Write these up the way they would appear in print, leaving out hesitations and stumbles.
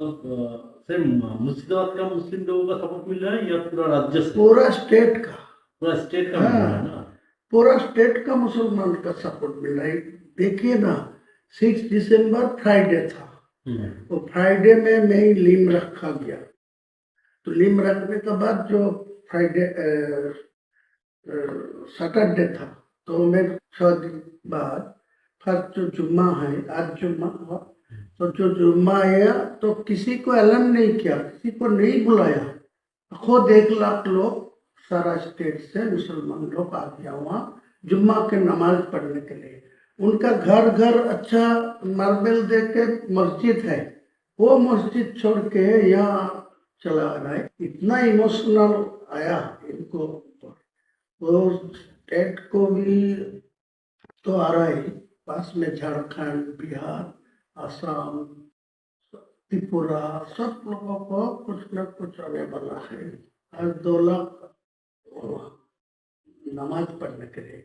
तो सर मुर्शिदाबाद का मुस्लिम लोगों का सपोर्ट मिल रहा है या पूरा राज्य से? पूरा स्टेट का। पूरा स्टेट का मिल रहा है हाँ, ना? पूरा स्टेट का मुसलमान का सपोर्ट मिल रहा है। देखिए ना, 6 दिसंबर फ्राइडे था, तो फ्राइडे में मैं ही लीम रखा गया। तो लीम रखने के बाद जो फ्राइडे सैटरडे था, तो मैं 6 दिन बाद फर्स्ट जो जुम्मा है, आज जुम्मा हुआ, तो जो जुम्मा आया तो किसी को ऐलान नहीं किया, किसी को नहीं बुलाया। खुद 1 लाख लोग सारा स्टेट से मुसलमान लोग आ गया वहाँ जुम्मा के नमाज पढ़ने के लिए। उनका घर घर अच्छा मार्बल दे के मस्जिद है, वो मस्जिद छोड़ के यहाँ चला आ रहा है। इतना इमोशनल आया इनको। वो स्टेट को भी तो आ रहा है, पास में झारखंड, बिहार, असम, त्रिपुरा, सब लोगों को कुछ न कुछ आने वाला है। आज 2 लाख नमाज पढ़ने के लिए।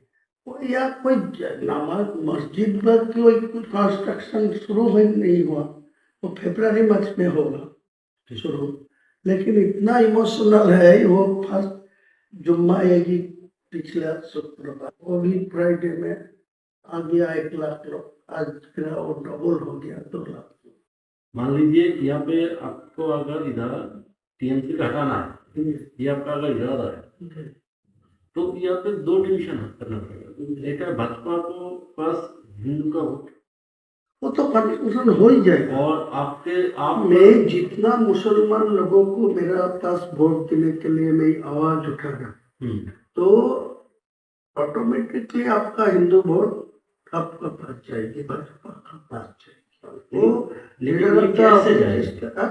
या कोई नमाज मस्जिद में कोई कंस्ट्रक्शन शुरू ही नहीं हुआ, वो फरवरी मार्च में होगा शुरू। लेकिन इतना इमोशनल है वो। फर्स्ट जुम्मा आएगी पिछला शुक्रवार, वो भी फ्राइडे में आ गया 1 लाख लोग। आज फिर वो डबल हो गया 2 लाख। मान लीजिए यहाँ पे आपको अगर इधर टीएमसी का हटाना है, ये आपका अगर इरादा है, तो यहाँ पे 2 डिवीजन करना पड़ेगा। एक है भाजपा को पास हिंदू का वोट, वो तो कंफ्यूजन हो ही जाएगा। और आप मैं जितना मुसलमान लोगों को मेरा पास वोट देने के लिए मैं आवाज उठाना, तो ऑटोमेटिकली आपका हिंदू वोट आपका पास जाएगी, भाजपा का पास जाएगी। वो कैसे जाएगा?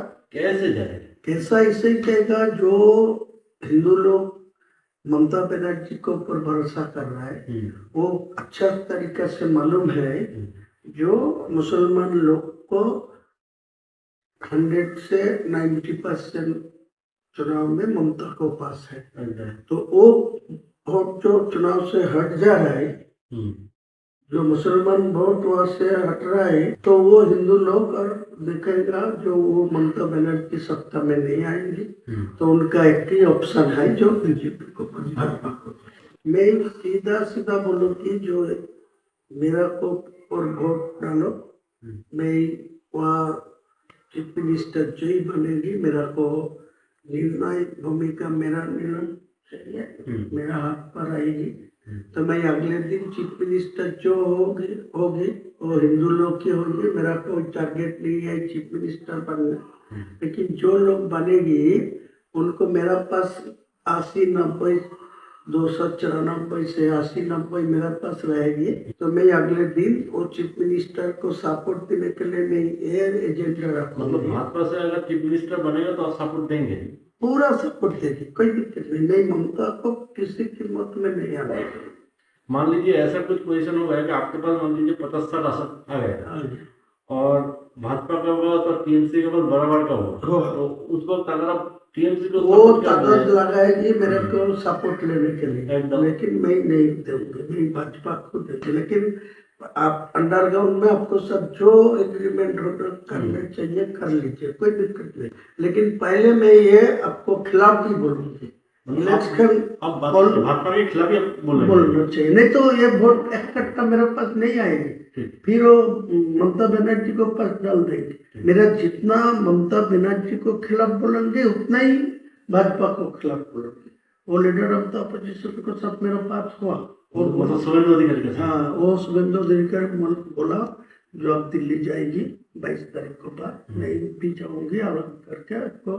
कैसा ऐसे ही जाएगा जो हिंदू लोग ममता बनर्जी के ऊपर भरोसा कर रहा है, वो अच्छा तरीका से मालूम है जो मुसलमान लोग को 100 से 90% चुनाव में ममता को पास है। तो वो वोट जो चुनाव से हट जा रहा है, जो मुसलमान वोट वहां से हट रहा है, तो वो हिंदू लोग और देखेगा जो वो ममता बनर्जी सत्ता में नहीं आएंगी, तो उनका एक ही ऑप्शन है जो बीजेपी को, भाजपा को। मैं सीधा सीधा बोलूँ कि जो मेरा को और वोट डालो, मैं वहाँ चीफ मिनिस्टर जो ही बनेगी, मेरा को निर्णायक भूमिका मेरा निर्णय चाहिए, मेरा हाथ पर आएगी, तो मैं अगले दिन चीफ मिनिस्टर जो होगी वो हिंदू लोग की होगी। मेरा कोई टारगेट नहीं है चीफ मिनिस्टर बनना, लेकिन जो लोग बनेगी उनको मेरा पास 80-90, 294 से 80-90 मेरा पास रहेगी, तो मैं अगले दिन वो चीफ मिनिस्टर को सपोर्ट देने के लिए मैं एयर एजेंडा रखूंगा। मतलब भाजपा से अगर चीफ मिनिस्टर बनेगा तो आप सपोर्ट देंगे? पूरा पूरा सपोर्ट देगी, कोई दिक्कत नहीं। नहीं, ममता को किसी कीमत में नहीं आना है। मान लीजिए ऐसा कुछ पोजीशन हो गया कि आपके पास मान लीजिए 50-60 आसन आ गया और भाजपा का होगा तो टीएमसी के पास बराबर का होगा, तो उस वक्त अगर आप टीएमसी को वो ताकत लगाएगी मेरे को सपोर्ट लेने के लिए, लेकिन मैं नहीं दूंगी, मैं भाजपा को देती। लेकिन आप अंडरग्राउंड में आपको सब जो एग्रीमेंट करने चाहिए कर लीजिए, कोई दिक्कत नहीं। लेकिन पहले मैं ये आपको खिलाफ ही बोलूंगी, इलेक्शन भाजपा के खिलाफ ही बोलना चाहिए, नहीं तो ये वोट इकट्ठा मेरे पास नहीं आएगी, फिर वो ममता बनर्जी को पास डाल देंगे। मेरा जितना ममता बनर्जी को खिलाफ बोलेंगे उतना ही भाजपा को खिलाफ बोलेंगे। वो लीडर ऑफ द अपोजिशन को सब मेरे पास हुआ, और शुभेंदु अधिकारी, हाँ, वो शुभेंदु अधिकारी बोला जो अब दिल्ली जाएगी 22 तारीख को बाद, मैं भी जाऊंगी, अलग करके आपको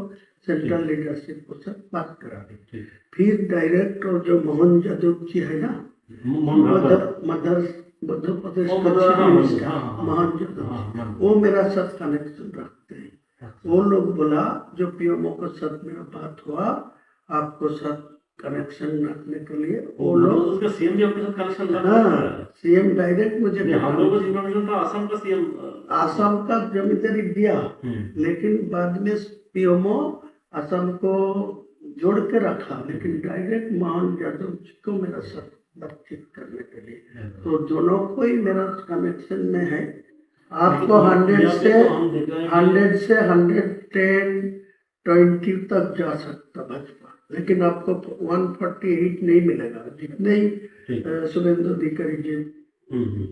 सेंट्रल लीडरशिप को सब बात करा दी। फिर डायरेक्ट और जो मोहन यादव जी है ना, मध्य प्रदेश का मोहन यादव, वो मेरा साथ कनेक्शन रखते हैं। वो लोग बोला जो पीएमओ के साथ मेरा बात हुआ, आपको साथ कनेक्शन रखने के लिए वो लोग, उसका सीएम भी आपके साथ कनेक्शन रखा है। सीएम डायरेक्ट मुझे, हम लोगों को इन्फॉर्मेशन था आसाम का सीएम, आसाम का जमींदारी दिया, लेकिन बाद में पीएमओ आसाम को जोड़ के रखा, लेकिन डायरेक्ट मोहन यादव जी को मेरा साथ बातचीत करने के लिए, तो दोनों को ही मेरा कनेक्शन में है। आपको यहाँ 100 पे से तो हम देख रहे हैं कि 100 से 110 20 तक जा सकता भाजपा, लेकिन आपको 148 नहीं मिलेगा। जितने ही ठीक सुरेंद्र अधिकारी जी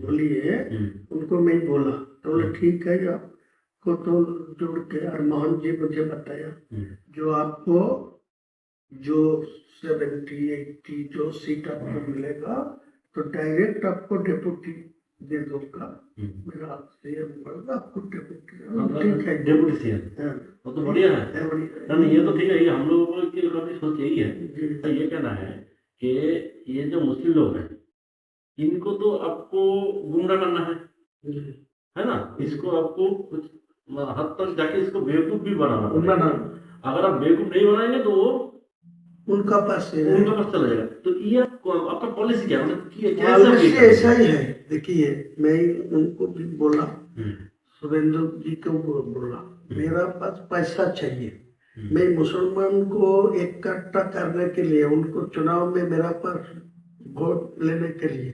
बोलिए उनको मैं बोला, तो बोले ठीक है, आपको तो जोड़ के, और मोहन जी मुझे बताया जो आपको जो 70-80 जो सीट आपको मिलेगा तो डायरेक्ट आपको डेप्यूटी दे दूंगा, मेरा सीएम बढ़ेगा आपको डेप्यूटी। ठीक है, डेप्यूटी सीएम, हाँ, वो तो बढ़िया है। बढ़िया। नहीं ये तो ठीक है, ये हम लोगों की काफी सोच यही है। जी। तो ये कहना है कि ये जो मुस्लिम लोग हैं इनको तो आपको गुमराह करना है ना, इसको आपको कुछ हद तक जाके इसको बेवकूफ भी बनाना पड़ेगा। अगर आप बेवकूफ नहीं बनाएंगे तो वो उनका पास है, उनका पास चला जाएगा। तो ये आपका पॉलिसी क्या मतलब पॉलिसी ऐसा ही है। देखिए, मैं उनको भी बोला, सुरेंद्र जी को बोला, मेरा पास पैसा चाहिए, मैं मुसलमान को इकट्ठा करने के लिए, उनको चुनाव में मेरा पास वोट लेने के लिए,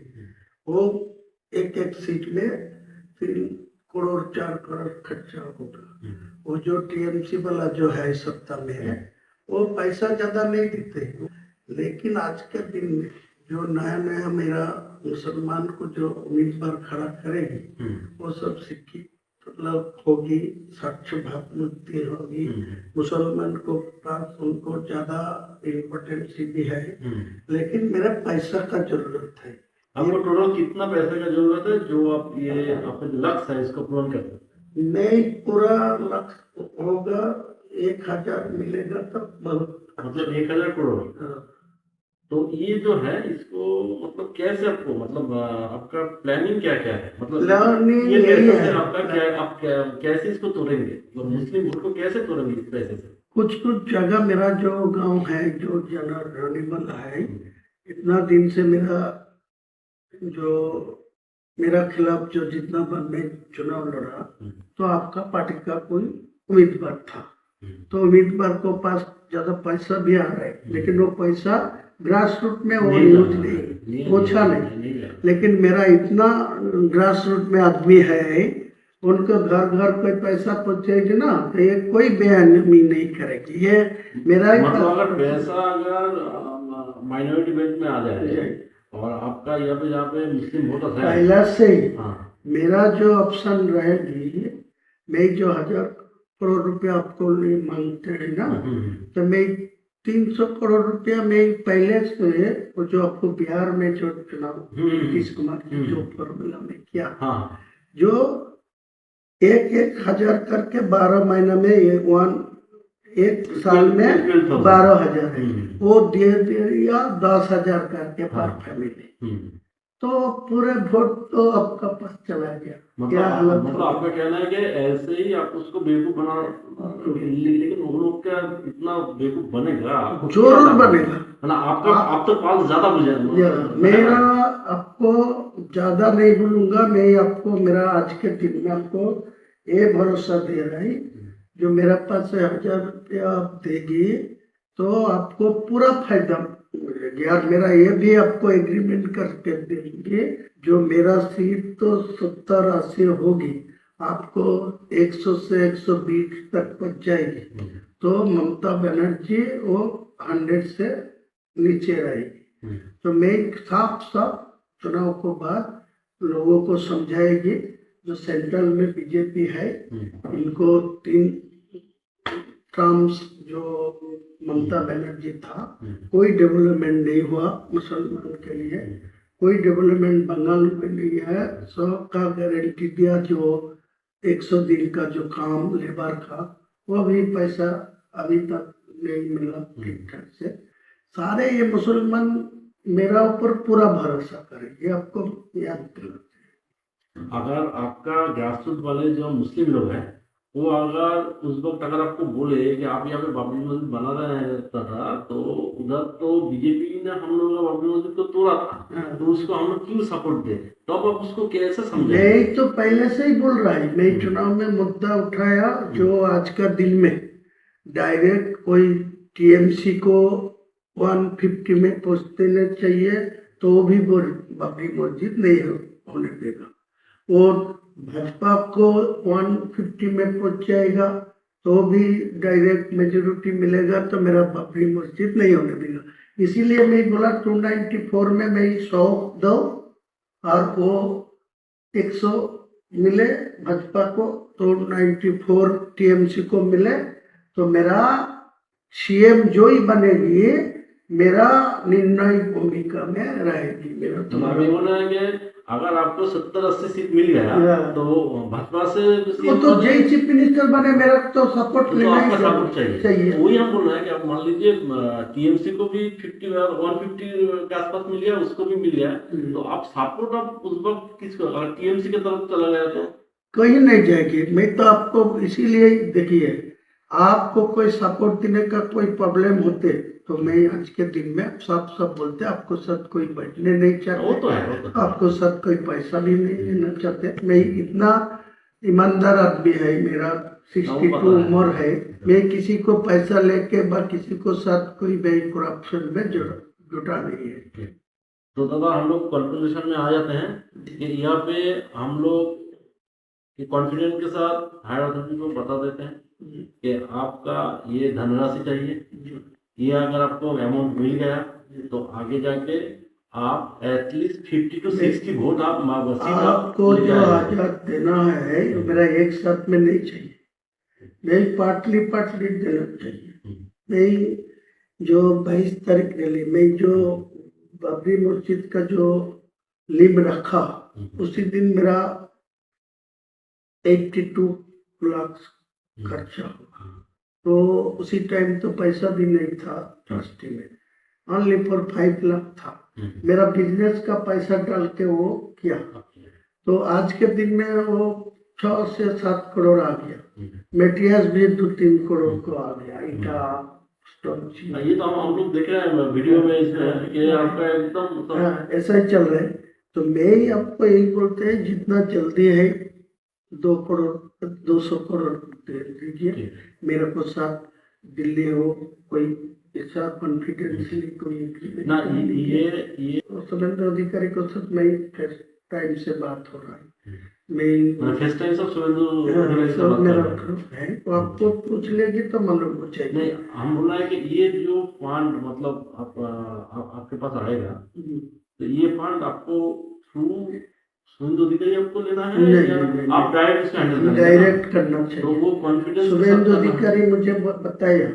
वो एक एक सीट में 3 करोड़ 4 करोड़ खर्चा होगा। वो जो टीएमसी वाला जो है सत्ता में है, वो पैसा ज्यादा नहीं देते, लेकिन आज के दिन में जो नया नया मेरा मुसलमान को जो उम्मीदवार खड़ा करेगी वो सब शिक्षित मतलब होगी, स्वच्छ भावमुक्ति होगी, मुसलमान को पास उनको ज्यादा इम्पोर्टेंस भी है, लेकिन मेरा पैसा का जरूरत है। आपको टोटल कितना पैसे का जरूरत है जो आप ये आपका जो लक्ष्य है इसको पूर्ण कर सकते हैं? नहीं, पूरा लक्ष्य होगा 1000 मिलेगा तब बहुत, मतलब 1000 करोड़। हाँ। तो ये जो है इसको मतलब कैसे आपको मतलब आपका प्लानिंग क्या क्या है, मतलब प्लानिंग ये यही पैसे है, से आपका क्या आप कैसे इसको तोड़ेंगे, मतलब मुस्लिम वोट को कैसे तोड़ेंगे इस पैसे से? कुछ कुछ जगह मेरा जो गांव है जो जनरल है, इतना दिन से मेरा खिलाफ जो जितना बार मैं चुनाव लड़ा, तो आपका पार्टी का कोई उम्मीदवार था, तो उम्मीदवार को पास ज्यादा पैसा भी आ रहा है, लेकिन वो पैसा ग्रास रूट में वो यूज नहीं, पहुंचा नहीं। लेकिन मेरा इतना ग्रास रूट में आदमी है, उनको घर घर कोई पैसा पहुंचेगी ना, तो ये कोई बेअहमी नहीं करेगी। ये मेरा मतलब अगर पैसा अगर माइनॉरिटी बेल्ट में आ जाए और आपका यहाँ पे मुस्लिम वोटर है पहला से ही, हाँ। मेरा जो ऑप्शन रहेगी, मैं जो 1000 करोड़ रुपया आपको मांगते हैं ना, तो मैं 300 करोड़ रुपया में पहले से, वो जो आपको बिहार में जो चुनाव नीतीश कुमार की जो फॉर्मूला में किया, जो 1,000 करके 12 महीना में एक साल में 12,000 है, वो दे दिया 10,000 करके पर फैमिली, तो पूरे वोट तो आपका पास चला गया। क्या हालत, मतलब आपका कहना है कि ऐसे ही आप उसको बेवकूफ बना, लेकिन वो लोग क्या इतना बेवकूफ बनेगा? जरूर बनेगा ना आपका आप तो पाल ज्यादा बुझेगा। मेरा आपको ज्यादा नहीं बोलूंगा, मैं आपको मेरा आज के दिन में आपको ये भरोसा दे रहा है, जो मेरा पास 1000 रुपया आप देगी तो आपको पूरा फायदा मिलेगा। और मेरा ये भी आपको एग्रीमेंट करके देंगे, जो मेरा सीट तो 70-80 होगी, आपको 100 से 120 तक पहुंच जाएगी, तो ममता बनर्जी वो 100 से नीचे रहेगी। तो मैं साफ साफ चुनाव को बाद लोगों को समझाएगी, जो सेंट्रल में बीजेपी है, इनको 3 टर्म्स जो ममता बनर्जी था, कोई डेवलपमेंट नहीं हुआ मुसलमान के लिए, कोई डेवलपमेंट बंगाल में नहीं है। 100 का गारंटी दिया, जो 100 दिन का जो काम लेबर का, वो भी पैसा अभी तक नहीं मिला ठीक ठाक से। सारे ये मुसलमान मेरा ऊपर पूरा भरोसा करेंगे, आपको याद करना। अगर आपका ग्रासरूट वाले जो मुस्लिम लोग हैं, वो अगर उस वक्त अगर आपको बोले कि आप यहाँ पे बाबरी मस्जिद बना रहे था, तो उधर तो बीजेपी ने हम लोगों का बाबरी मस्जिद को तोड़ा था, तो उसको हम लोग क्यों सपोर्ट दे, तो आप उसको कैसे समझे? मैं तो पहले से ही बोल रहा है, मैं चुनाव में मुद्दा उठाया, जो आज का दिन में डायरेक्ट कोई टीएमसी को 150 में पहुंच देना चाहिए, तो भी वो बाबरी मस्जिद नहीं होने देगा। वो भाजपा को 150 में पहुंच जाएगा तो भी डायरेक्ट मेजोरिटी मिलेगा, तो मेरा बाबरी मस्जिद नहीं होने देगा। इसीलिए मैं बोला 294 में मैं 100 दो और वो 100 मिले भाजपा को, तो 94 टीएमसी को मिले, तो मेरा सीएम जो ही बनेगी मेरा निर्णय भूमिका में रहेगी। मेरा तो अभी बोला है कि अगर आपको 70-80 सीट मिल गया तो भाजपा से वो तो जय चीफ मिनिस्टर बने, मेरा तो सपोर्ट तो लेना ही आपका सपोर्ट चाहिए। चाहिए। वही हम बोल रहे हैं कि आप मान लीजिए टीएमसी को भी 150 के आसपास मिल गया, उसको भी मिल गया, तो आप सपोर्ट आप उस वक्त किसको, अगर टीएमसी की तरफ चला गया तो कहीं नहीं जाएगी। मैं तो आपको इसीलिए देखिए, आपको कोई सपोर्ट देने का कोई प्रॉब्लम होते तो मैं आज के दिन में सब बोलते आपको साथ कोई बैठने नहीं वो चाहते, तो है। आपको साथ कोई पैसा भी नहीं देना चाहते। मैं इतना ईमानदार आदमी है, मेरा 62 उम्र है, मैं किसी को पैसा लेके किसी को साथ कोई भी करप्शन में जुटा नहीं है। तो दादा हम लोग कंक्लूजन में आ जाते हैं कि यहाँ पे हम लोग कॉन्फिडेंस के साथ हायर अथॉरिटी को बता देते हैं कि आपका ये धनराशि चाहिए, ये अगर आपको अमाउंट मिल गया तो आगे जाके आप एटलीस्ट 50 to 60 वोट आप आपको जो आजाद देना है मेरा एक साथ में नहीं चाहिए, मैं पार्टली देना चाहिए। मैं जो 22 तारीख रैली में जो बाबरी मस्जिद का जो लिम रखा उसी दिन मेरा 82 लाख खर्चा हुआ, तो उसी टाइम तो पैसा भी नहीं था ट्रस्टी में, ओनली फॉर 5 लाख था। मेरा बिजनेस का पैसा डाल के वो किया, तो आज के दिन में वो 6 से 7 करोड़ आ गया। मेटेरियल्स भी 2-3 करोड़ को आ गया, ईटा स्टोन। ये तो हम लोग देख रहे हैं वीडियो में इसमें आपका एकदम ऐसा ही चल रहा है। तो मैं आपको यही बोलते हैं जितना जल्दी है 2 करोड़ 200 करोड़ दे दीजिए मेरे को, साथ दिल्ली हो कोई ऐसा कॉन्फिडेंशियली कोई ना ये सुरेंद्र अधिकारी को साथ मैं फर्स्ट टाइम से बात हो रहा है, मैं फर्स्ट टाइम सब सुरेंद्र मेरा है, तो आपको पूछ लेगी तो मालूम हो जाएगी। नहीं, हम बोल रहे हैं कि ये जो फंड मतलब आपके पास आएगा तो ये फंड आपको थ्रू सुरेंद्र अधिकारी आपको लेना है या आप डायरेक्ट इसका हैंडल डायरेक्ट करना चाहिए। तो वो कॉन्फिडेंस सुरेंद्र अधिकारी मुझे बताया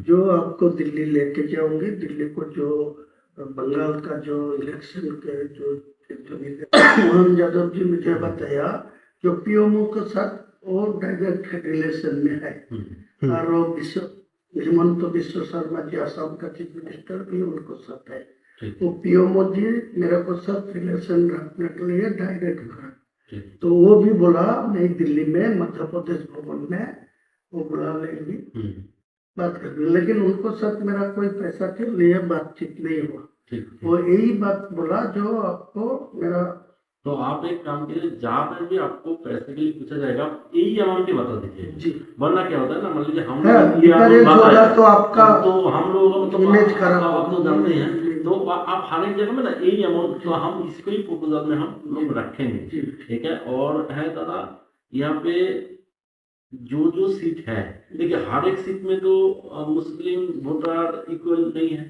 जो आपको दिल्ली लेके जाओगे, दिल्ली को जो बंगाल का जो इलेक्शन के जो मोहन यादव जी मुझे बताया जो पीएमओ के साथ वो डायरेक्ट रिलेशन में है, और वो हेमंत बिश्व शर्मा जी असम का चीफ मिनिस्टर भी उनको साथ है, वो पीएमओ जी मेरे को साथ रिलेशन रखने के लिए डायरेक्ट करा, तो वो भी बोला मैं दिल्ली में मध्य प्रदेश भवन में वो बुला लेंगी बात करनी, लेकिन उनको साथ मेरा कोई पैसा के लिए बातचीत नहीं हुआ। वो यही बात बोला जो आपको मेरा। तो आप एक काम कीजिए, जहाँ पर भी आपको पैसे के लिए पूछा जाएगा यही अमाउंट ही बता दीजिए जी, वरना क्या होता है ना, मान लीजिए हम तो आपका तो हम लोगों को इमेज खराब आप तो जानते हैं, तो आप हर एक जगह में ना यही अमाउंट, तो हम इसको ही प्रपोजल में हम लोग रखेंगे, ठीक है। और है दादा यहाँ पे जो जो सीट है, देखिए हर एक सीट में तो मुस्लिम वोटर इक्वल नहीं है,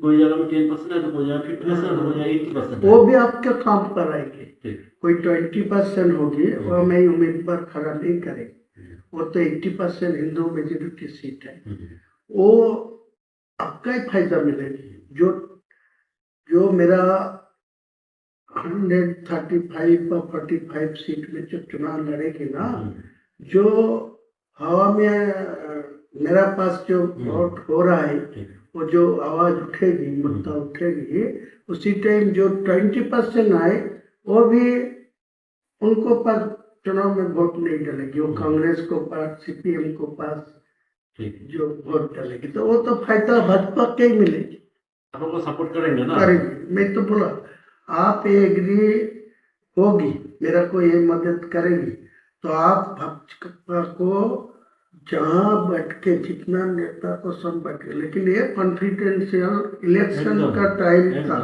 कोई जगह में 10% है तो कोई जगह 50% हो जाए 80%, वो भी आपके काम पर आएंगे। कोई 20% होगी वो मैं उम्मीदवार खड़ा नहीं करेंगे, वो तो 80% हिंदू मेजोरिटी सीट है, वो आपका ही फायदा मिलेगी। जो मेरा 135 और 45 सीट में जो चुनाव लड़ेगी ना, जो हवा में मेरा पास जो वोट हो रहा है, वो जो आवाज उठेगी, मुद्दा उठेगी, उसी टाइम जो 20% आए वो भी उनको पास चुनाव में वोट नहीं डालेगी, वो कांग्रेस को पास, सीपीएम को पास जो वोट डालेगी, तो वो तो फायदा भाजपा के ही मिलेगी, आपको सपोर्ट करेंगे ना, करेंगे। मैं तो बोला आप ये एग्री होगी, मेरा को ये मदद करेगी, तो आप भाजपा को जहाँ बैठ के जितना नेता को सब बैठे, लेकिन ये कॉन्फिडेंशियल इलेक्शन का टाइम था,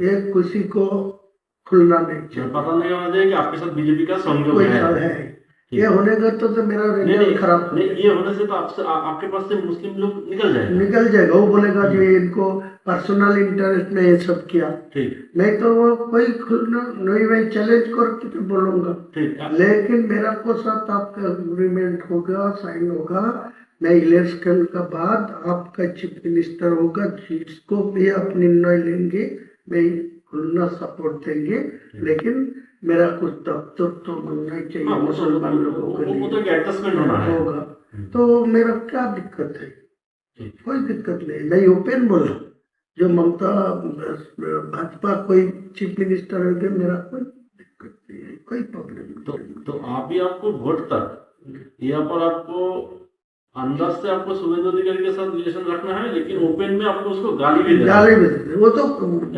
एक किसी को खुलना नहीं चाहिए। पता नहीं होना चाहिए कि आपके साथ बीजेपी का सहयोग कोई है। साल है ये होने का तो मेरा नहीं रिजल्ट खराब हो नहीं, ये होने से तो आपके पास से मुस्लिम लोग निकल जाएंगे। निकल जाएगा। वो बोलेगा जो इनको पर्सनल इंटरेस्ट में ये सब किया, ठीक नहीं तो वो कोई खुलना नहीं, मैं चैलेंज करके तो बोलूंगा। ठीक लेकिन मेरा को साथ आपका एग्रीमेंट होगा, साइन होगा, मैं इलेक्शन का बाद आपका चीफ मिनिस्टर होगा, जिसको भी आप निर्णय लेंगे मैं खुलना सपोर्ट देंगे, लेकिन मेरा कुछ दफ्तर तो बनना चाहिए हाँ, मुसलमान लोगों के वो तो लिए एडजस्टमेंट होना है। होगा। तो मेरा क्या दिक्कत है? कोई दिक्कत नहीं, मैं ओपन बोला जो ममता भाजपा कोई चीफ मिनिस्टर हो गया, मेरा कोई दिक्कत नहीं है, कोई प्रॉब्लम नहीं। तो आप ही आपको वोट तक यहाँ पर आपको अंदाज से आपको शुभेंदु अधिकारी के साथ रिलेशन रखना है, लेकिन ओपन में आपको उसको गाली भी देना है। गाली भी देते, वो तो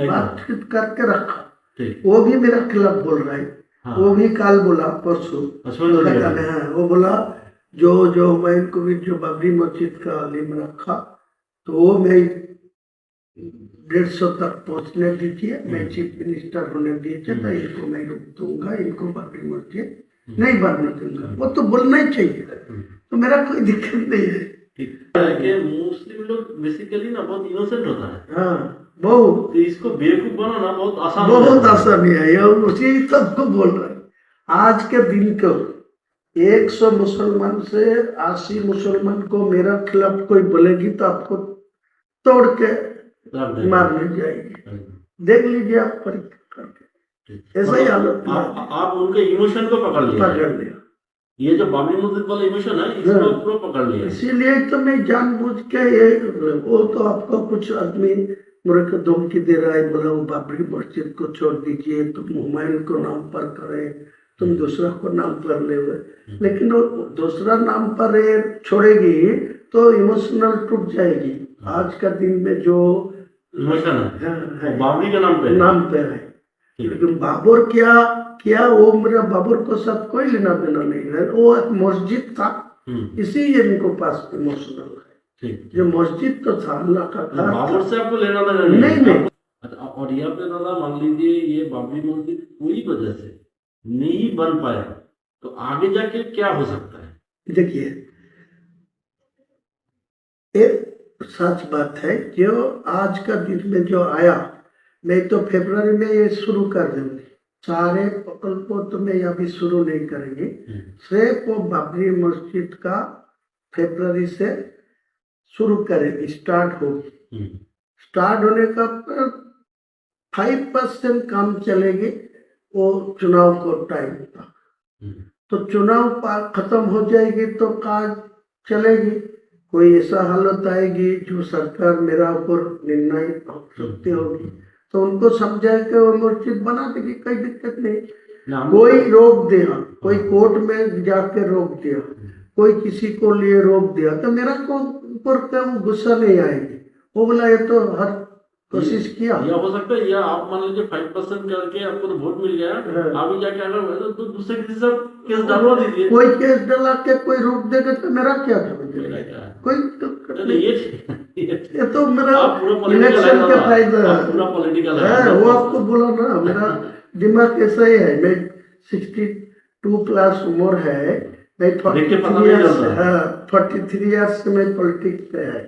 बातचीत करके रखा। ठीक वो भी मेरा खिलाफ बोल रहा है। हाँ। वो भी काल बोला परसों, शुभेंदु अधिकारी हाँ, वो बोला जो मैं इनको भी जो बाबरी मस्जिद का लिम रखा, तो वो मैं 150 तक पहुंचने दीजिए, मैं चीफ मिनिस्टर होने दीजिए, तो इनको मैं रोक दूंगा, इनको बाबरी मस्जिद नहीं बनने दूंगा। वो तो बोलना ही चाहिए, तो मेरा कोई दिक्कत नहीं है। ठीक है कि मुस्लिम लोग बेसिकली ना बहुत इनोसेंट होता है। हाँ बहुत, तो इसको बेवकूफ बनाना बहुत आसान हो बहुत जाता है। आसान है। ये उसी सबको बोल रहा है। आज के दिन को 100 मुसलमान से 80 मुसलमान को मेरा खिलाफ कोई बोलेगी तो आपको तोड़ के रख देना। मारने जाएगी। देख लीजिए आप परीक्षा करके, ऐसा ही हालत आप उनके इमोशन को पकड़ लिया। पकड़ लिया। ये जो बाबरी मस्जिद वाला इमोशन है, इसको पूरा पकड़ लिया। इसीलिए तो मैं जानबूझ के ये, वो तो आपको कुछ आदमी मेरे को धमकी दे रहा है, बोला वो बाबरी मस्जिद को छोड़ दीजिए, तुम हुमायूं को नाम पर करे, तुम दूसरा को नाम पर ले, लेकिन वो दूसरा नाम पर छोड़ेगी तो इमोशनल टूट जाएगी। आज का दिन में जो इमोशन है वो बाबरी के नाम पे है, लेकिन बाबर क्या वो मेरा बाबर को साथ कोई लेना देना नहीं है। वो एक मस्जिद था, इसी इनको पास इमोशनल है। जो मस्जिद तो था अल्लाह का घर, बाबर से आपको लेना देना नहीं। अच्छा, और यहाँ पे दादा मान लीजिए ये बाबरी मस्जिद कोई वजह से नहीं बन पाया, तो आगे जाके क्या हो सकता है? देखिए एक सच बात है, जो आज का दिन में जो आया, मैं तो फरवरी में ये शुरू कर दूंगी। सारे प्रकल्पों तो मैं अभी शुरू नहीं करेंगे, सिर्फ वो बाबरी मस्जिद का फरवरी से शुरू करेंगे, स्टार्ट होगी। स्टार्ट होने का 5% काम चलेगी वो चुनाव को टाइम था, तो चुनाव खत्म हो जाएगी तो काज चलेगी। कोई ऐसा हालत आएगी जो सरकार मेरा ऊपर निर्णय हो सकती होगी, तो उनको समझा के वो मस्जिद बना देगी, कोई दिक्कत नहीं। कोई रोक दिया, कोई कोर्ट में जाके रोक दिया, कोई किसी को लिए रोक दिया, तो मेरा को ऊपर गुस्सा नहीं आएगी। वो बोला ये तो हर कोशिश किया। या हो सकता है, या आप मान लीजिए 5% करके आपको तो वोट मिल गया, अभी जाके अगर तो दूसरे किसी से केस डालवा दीजिए। कोई केस डाला के कोई रोक देगा तो मेरा क्या कोई तो ये तो मेरा इलेक्शन के फायदा है। वो आपको बोला ना, मेरा दिमाग ऐसा ही है। मैं 62+ उम्र है, मैं 43 ईयर्स से मैं पॉलिटिक्स पे है।